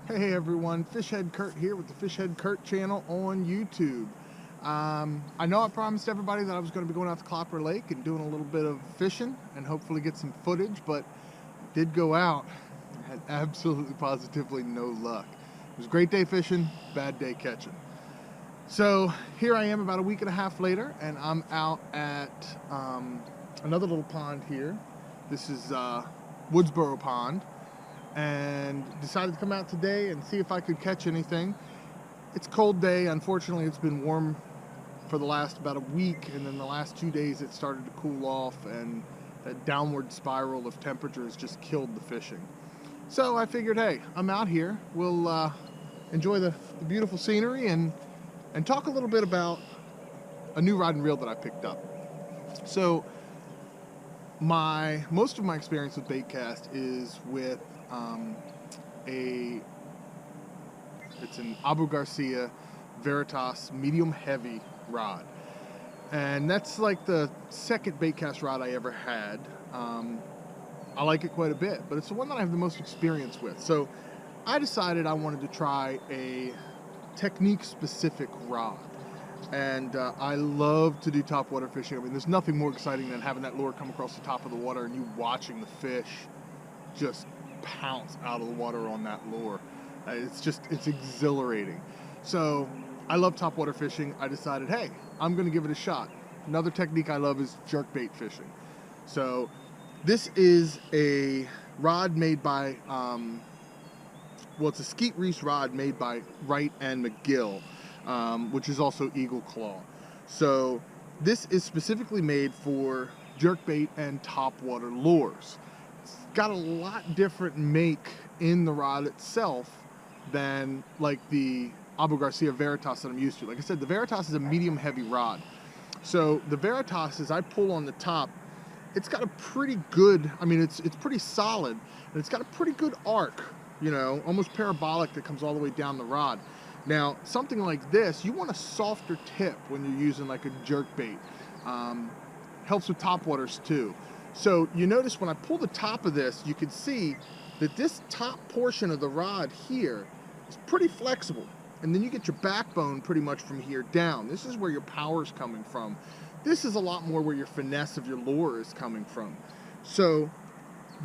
Hey everyone, FishHeadCurt here with the FishHeadCurt channel on YouTube. I know I promised everybody that I was going to be going out to Clopper Lake and doing a little bit of fishing and hopefully get some footage, but I did go out and had absolutely positively no luck. It was a great day fishing, bad day catching. So here I am about a week and a half later, and I'm out at another little pond here. This is Woodsboro Pond, and decided to come out today and see if I could catch anything. It's a cold day. Unfortunately, it's been warm for the last about a week, and then the last 2 days it started to cool off, and that downward spiral of temperatures just killed the fishing. So I figured, hey, I'm out here. We'll enjoy the beautiful scenery and talk a little bit about a new rod and reel that I picked up. So most of my experience with Baitcast is with it's an Abu Garcia Veritas medium heavy rod, and that's like the second Baitcast rod I ever had. I like it quite a bit, but it's the one that I have the most experience with. So I decided I wanted to try a technique specific rod, and I love to do topwater fishing. I mean, there's nothing more exciting than having that lure come across the top of the water and you watching the fish just pounce out of the water on that lure. It's exhilarating. So I love topwater fishing. I decided, hey, I'm going to give it a shot. Another technique I love is jerkbait fishing. So this is a rod made by, it's a skeet reese rod made by Wright and McGill, which is also Eagle Claw. So this is specifically made for jerkbait and topwater lures. It's got a lot different make in the rod itself than like the Abu Garcia Veritas that I'm used to. Like I said, the Veritas is a medium heavy rod. So the Veritas, as I pull on the top, it's got a pretty good, it's pretty solid, and it's got a pretty good arc, almost parabolic, that comes all the way down the rod. Now, something like this, you want a softer tip when you're using like a jerkbait. Helps with topwaters too. So you notice when I pull the top of this, you can see that this top portion of the rod here is pretty flexible. And then you get your backbone pretty much from here down. This is where your power is coming from. This is a lot more where your finesse of your lure is coming from. So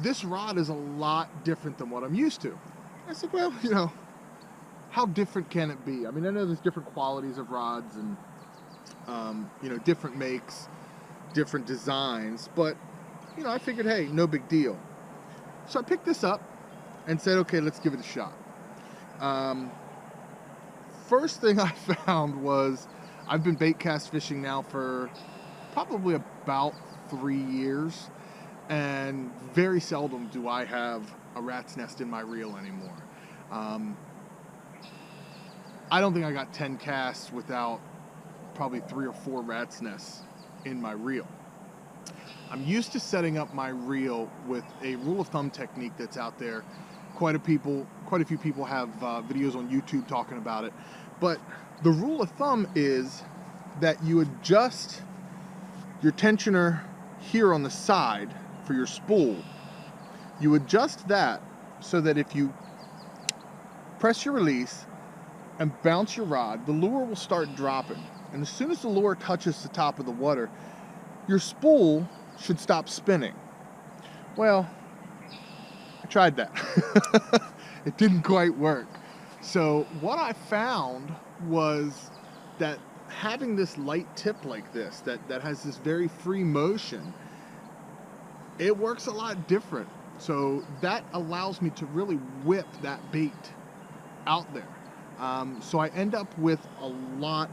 this rod is a lot different than what I'm used to. I said, well, how different can it be? I mean, I know there's different qualities of rods and, different makes, different designs, but, I figured, hey, no big deal. So I picked this up and said, okay, let's give it a shot. First thing I found was I've been baitcast fishing now for probably about 3 years, and very seldom do I have a rat's nest in my reel anymore. I don't think I got 10 casts without probably 3 or 4 rat's nests in my reel. I'm used to setting up my reel with a rule of thumb technique that's out there. Quite a few people have videos on YouTube talking about it. But the rule of thumb is that you adjust your tensioner here on the side for your spool. You adjust that so that if you press your release and bounce your rod, the lure will start dropping. And as soon as the lure touches the top of the water, your spool should stop spinning. Well, I tried that. It didn't quite work. So what I found was that having this light tip like this, that has this very free motion, it works a lot different. So that allows me to really whip that bait out there. So I end up with a lot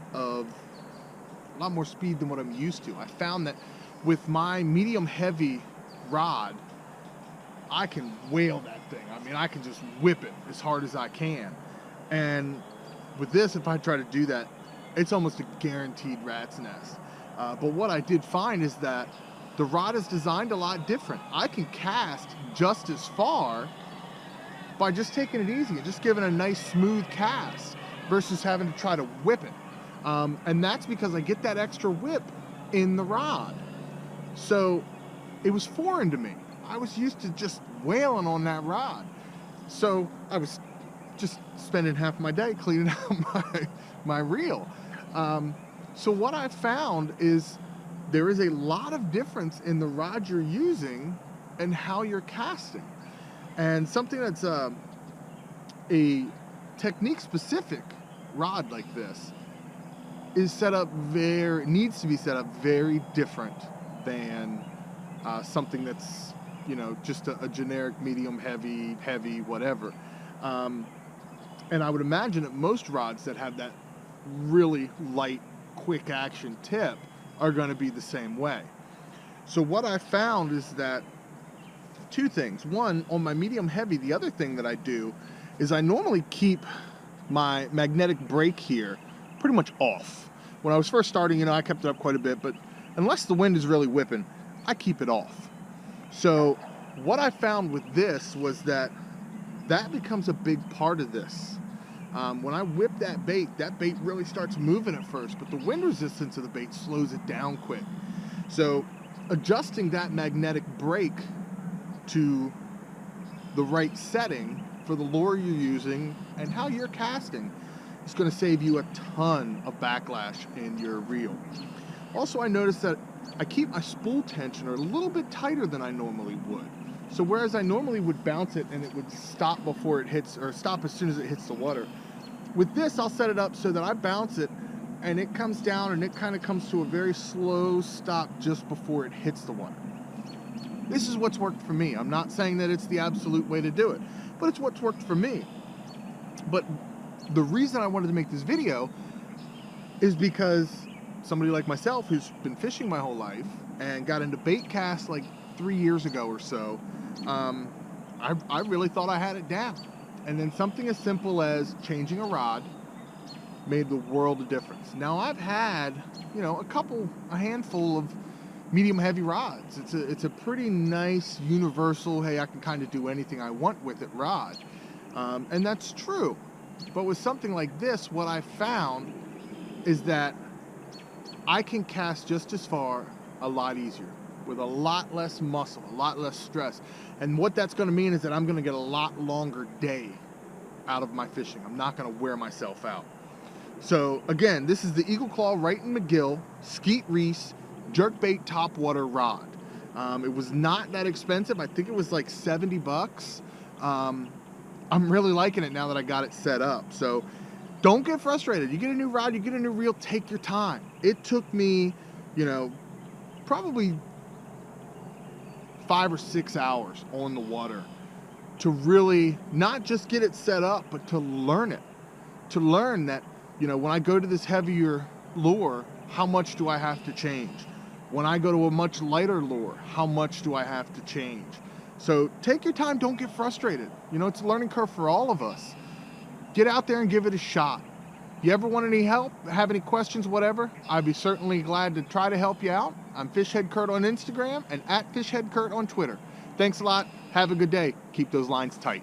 more speed than what I'm used to. I found that with my medium heavy rod, I can whale that thing. I can just whip it as hard as I can. And with this, if I try to do that, it's almost a guaranteed rat's nest. But what I did find is that the rod is designed a lot different. I can cast just as far by just taking it easy and just giving a nice smooth cast versus having to try to whip it. And that's because I get that extra whip in the rod. So it was foreign to me. I was used to just whaling on that rod. So I was just spending half my day cleaning out my reel. So what I've found is there is a lot of difference in the rod you're using and how you're casting. And something that's a technique specific rod like this is needs to be set up very different than something that's, you know, just a generic medium heavy, whatever. And I would imagine that most rods that have that really light, quick action tip are going to be the same way. So what I found is that two things. One, on my medium heavy, the other thing that I do is I normally keep my magnetic brake here pretty much off. When I was first starting, you know, I kept it up quite a bit, but unless the wind is really whipping, I keep it off. So what I found with this was that becomes a big part of this. When I whip that bait really starts moving at first, but the wind resistance of the bait slows it down quick. So adjusting that magnetic brake to the right setting for the lure you're using and how you're casting is going to save you a ton of backlash in your reel. Also, I noticed that I keep my spool tensioner a little bit tighter than I normally would. So whereas I normally would bounce it and it would stop before it hits, or stop as soon as it hits the water, with this I'll set it up so that I bounce it and it comes down and it kind of comes to a very slow stop just before it hits the water. This is what's worked for me. I'm not saying that it's the absolute way to do it, but it's what's worked for me. But the reason I wanted to make this video is because somebody like myself who's been fishing my whole life and got into Baitcast like 3 years ago or so, I really thought I had it down. And then something as simple as changing a rod made the world of difference. Now I've had, you know, a handful of medium heavy rods. It's a pretty nice universal, hey, I can kind of do anything I want with it rod. And that's true. But with something like this, what I found is that I can cast just as far a lot easier, with a lot less muscle, a lot less stress. And what that's going to mean is that I'm going to get a lot longer day out of my fishing. I'm not going to wear myself out. So again, this is the Eagle Claw Wright & McGill Skeet Reese jerkbait topwater rod. It was not that expensive. I think it was like 70 bucks. I'm really liking it now that I got it set up. So don't get frustrated. You get a new rod, you get a new reel, take your time. It took me, you know, probably 5 or 6 hours on the water to really not just get it set up, but to learn it. To learn that, you know, when I go to this heavier lure, how much do I have to change? When I go to a much lighter lure, how much do I have to change? So take your time, don't get frustrated. You know, it's a learning curve for all of us. Get out there and give it a shot. You ever want any help, have any questions, whatever, I'd be certainly glad to try to help you out. I'm FishHeadCurt on Instagram and @FishHeadCurt on Twitter. Thanks a lot. Have a good day. Keep those lines tight.